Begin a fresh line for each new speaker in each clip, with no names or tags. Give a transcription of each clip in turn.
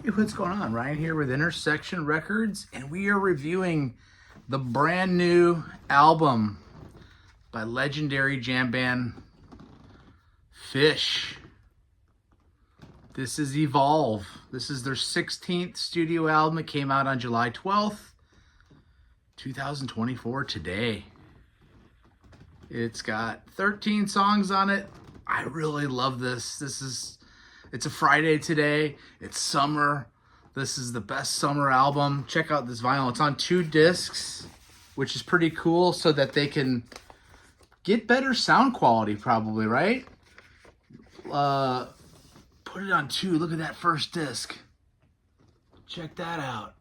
Hey, what's going on? Ryan here with Intersection Records, and we are reviewing the brand new album by legendary jam band Phish. This is Evolve. This is their 16th studio album. It came out on July 12th, 2024 today. It's got 13 songs on it. I really love this. It's a Friday today. It's summer. This is the best summer album. Check out this vinyl. It's on 2 discs, which is pretty cool so that they can get better sound quality probably, right? Put it on 2. Look at that first disc. Check that out.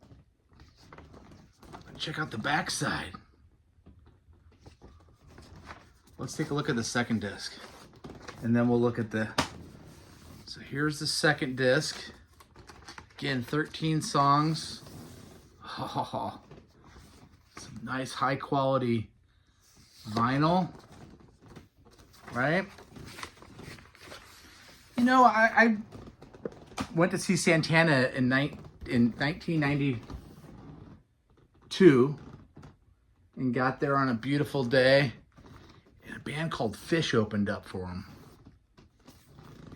Check out the backside. Let's take a look at the second disc, and then we'll look at the... So here's the second disc. Again, 13 songs. Oh, some nice high quality vinyl, right? You know, I went to see Santana in 1992 and got there on a beautiful day, and a band called Phish opened up for him.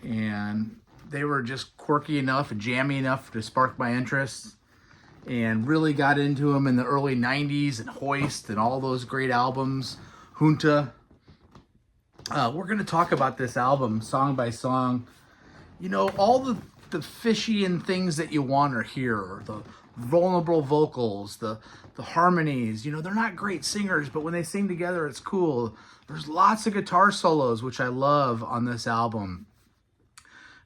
And they were just quirky enough and jammy enough to spark my interest, and really got into them in the early 90s, and Hoist and all those great albums, Junta. We're going to talk about this album song by song. You know, all the Fishian things that you want are here. The vulnerable vocals, the harmonies. You know, they're not great singers, but when they sing together, it's cool. There's lots of guitar solos, which I love on this album.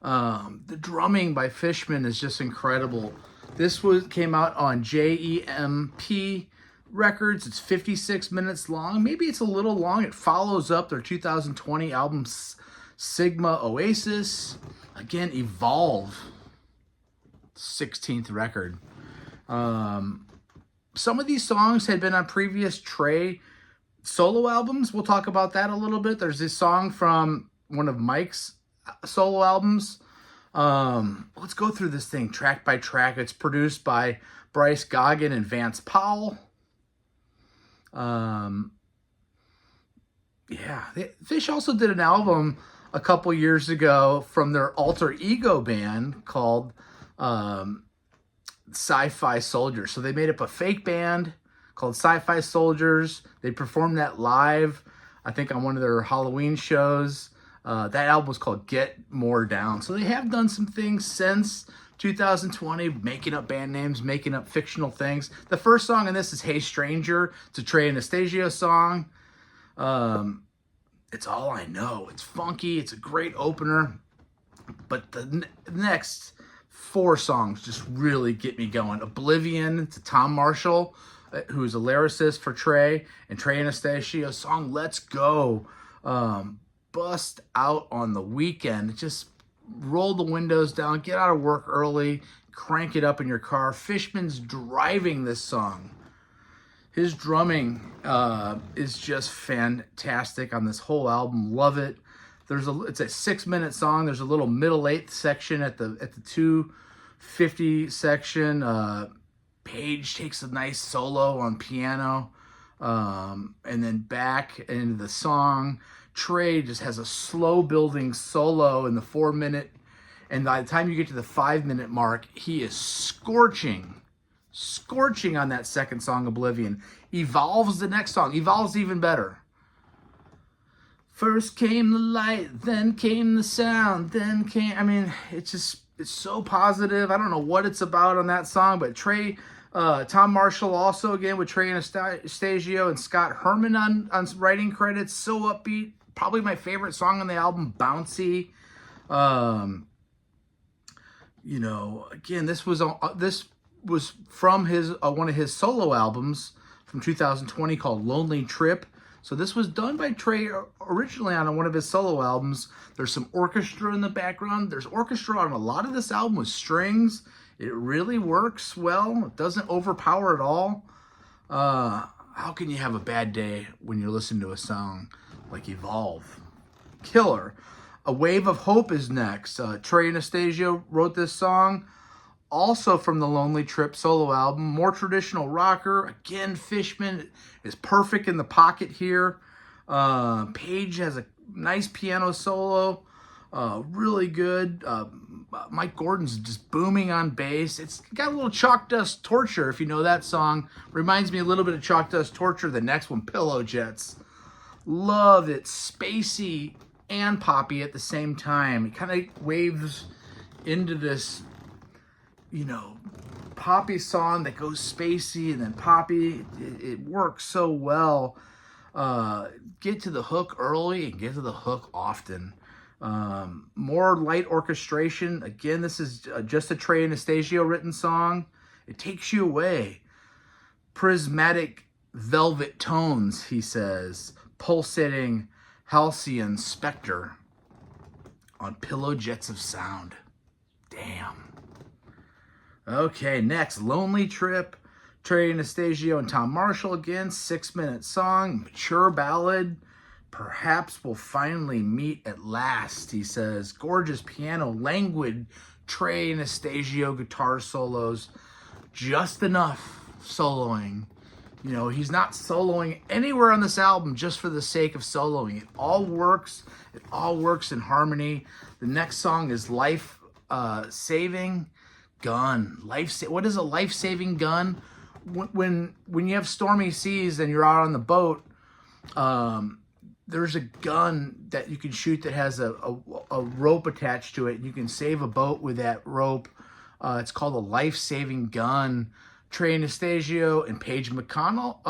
The drumming by Fishman is just incredible. This came out on JEMP Records. It's 56 minutes long. Maybe it's a little long. It follows up their 2020 album Sigma Oasis. Again, Evolve, 16th record. Some of these songs had been on previous Trey solo albums. We'll talk about that a little bit. There's this song from one of Mike's solo albums. Let's go through this thing track by track. It's produced by Bryce Goggin and Vance Powell. Phish also did an album a couple years ago from their alter ego band called Sci-Fi Soldiers. So they made up a fake band called Sci-Fi Soldiers. They performed that live, I think, on one of their Halloween shows. That album was called Get More Down. So they have done some things since 2020, making up band names, making up fictional things. The first song in this is Hey Stranger. It's a Trey Anastasio song. It's All I Know. It's funky. It's a great opener. But the next 4 songs just really get me going. Oblivion, it's a Tom Marshall, who's a lyricist for Trey, and Trey Anastasio song Let's Go. Bust out on the weekend. Just roll the windows down, get out of work early, crank it up in your car. Fishman's driving this song. His drumming is just fantastic on this whole album. Love it. It's a 6-minute song. There's a little middle 8th section at the 2:50 section. Page takes a nice solo on piano, and then back into the song. Trey just has a slow building solo in the 4-minute, and by the time you get to the 5-minute mark, he is scorching on that second song, Oblivion. Evolve's the next song. Evolve's even better. First came the light, then came the sound, it's so positive. I don't know what it's about on that song, but Tom Marshall also, again, with Trey Anastasio and Scott Herman on writing credits. So upbeat. Probably my favorite song on the album, Bouncy. Again, this was from his one of his solo albums from 2020 called Lonely Trip. So this was done by Trey originally on one of his solo albums. There's some orchestra in the background. There's orchestra on a lot of this album with strings. It really works well. It doesn't overpower at all. How can you have a bad day when you're listening to a song like Evolve? Killer. A Wave of Hope is next. Trey Anastasio wrote this song. also from the Lonely Trip solo album. More traditional rocker. Again, Fishman is perfect in the pocket here. Page has a nice piano solo. Really good. Mike Gordon's just booming on bass. It's got a little Chalk Dust Torture, if you know that song. Reminds me a little bit of Chalk Dust Torture. The next one, Pillow Jets. Love it. Spacey and poppy at the same time. It kind of waves into this, you know, poppy song that goes spacey and then poppy. It works so well. Get to the hook early and get to the hook often. More light orchestration. Again, this is just a Trey Anastasio written song. It takes you away. Prismatic velvet tones, he says. Pulsating halcyon specter on pillow jets of sound. Damn. Okay, next, Lonely Trip. Trey Anastasio and Tom Marshall again. 6-minute song. Mature ballad. Perhaps we'll finally meet at last, he says. Gorgeous piano, languid Trey Anastasio guitar solos. Just enough soloing. You know, he's not soloing anywhere on this album just for the sake of soloing. It all works. It all works in harmony. The next song is Life Saving Gun. What is a life-saving gun? When you have stormy seas and you're out on the boat, there's a gun that you can shoot that has a rope attached to it, and you can save a boat with that rope. It's called a life-saving gun. Trey Anastasio and Paige McConnell,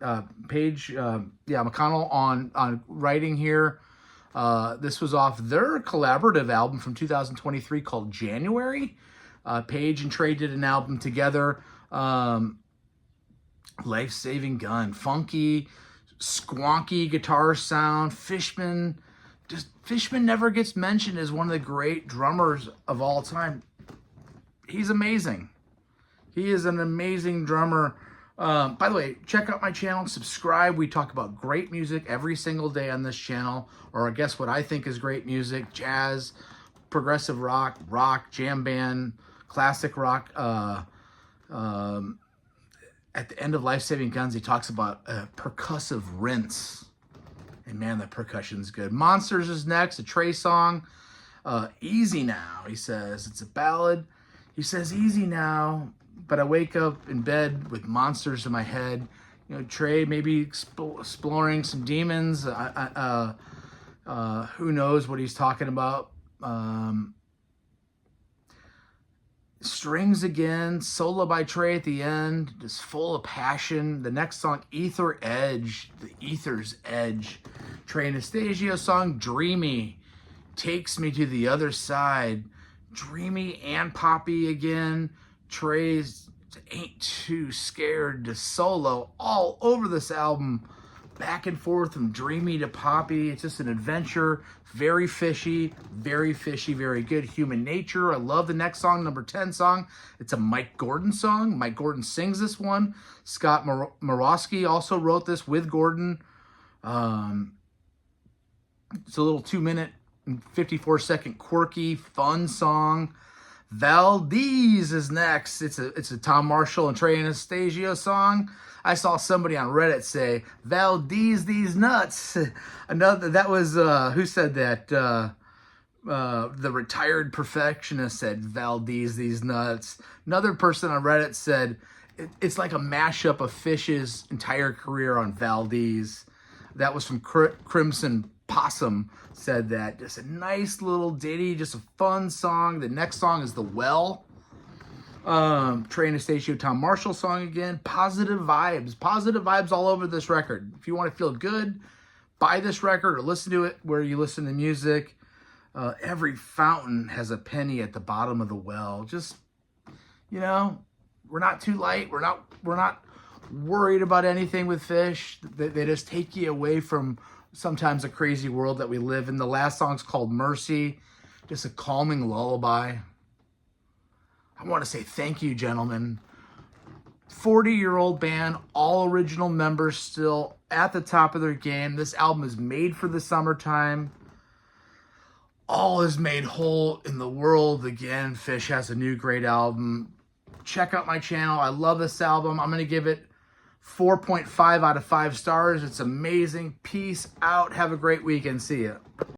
McConnell on writing here. This was off their collaborative album from 2023 called January. Paige and Trey did an album together. Life-saving gun, funky, squonky guitar sound. Fishman never gets mentioned as one of the great drummers of all time. He's amazing. He is an amazing drummer. By the way, check out my channel, subscribe. We talk about great music every single day on this channel, or I guess what I think is great music: jazz, progressive rock, jam band, classic rock. At the end of Life Saving Guns, he talks about percussive rinse. And man, the percussion's good. Monsters is next, a Trey song. Easy Now, he says. It's a ballad. He says, easy now, but I wake up in bed with monsters in my head. You know, Trey maybe exploring some demons. Who knows what he's talking about. Strings again, solo by Trey at the end, just full of passion. The next song, Ether Edge, the Ether's Edge. Trey Anastasio song, Dreamy, takes me to the other side. Dreamy and poppy again. Trey's ain't too scared to solo all over this album. Back and forth from dreamy to poppy. It's just an adventure. Very fishy, very good. Human Nature. I love the next song, number 10 song. It's a Mike Gordon song. Mike Gordon sings this one. Scott Morosky also wrote this with Gordon. It's a little 2-minute and 54-second quirky, fun song. Valdez is next. It's a Tom Marshall and Trey Anastasio song. I saw somebody on Reddit say, Valdez these nuts. That was, who said that? The Retired Perfectionist said, Valdez these nuts. Another person on Reddit said, it's like a mashup of Phish's entire career on Valdez. That was from Crimson Possum, said that. Just a nice little ditty, just a fun song. The next song is The Well. Trey Anastasio, Tom Marshall song again. Positive vibes all over this record. If you want to feel good, buy this record or listen to it where you listen to music. Every fountain has a penny at the bottom of the well. Just, you know, we're not too light. We're not worried about anything with Phish. They just take you away from sometimes a crazy world that we live in. The last song's called Mercy. Just a calming lullaby. I want to say thank you, gentlemen. 40-year-old band, all original members still at the top of their game. This album is made for the summertime. all is made whole in the world again. Phish has a new great album. Check out my channel. I love this album. I'm going to give it 4.5 out of 5 stars. It's amazing. Peace out. Have a great weekend. See ya.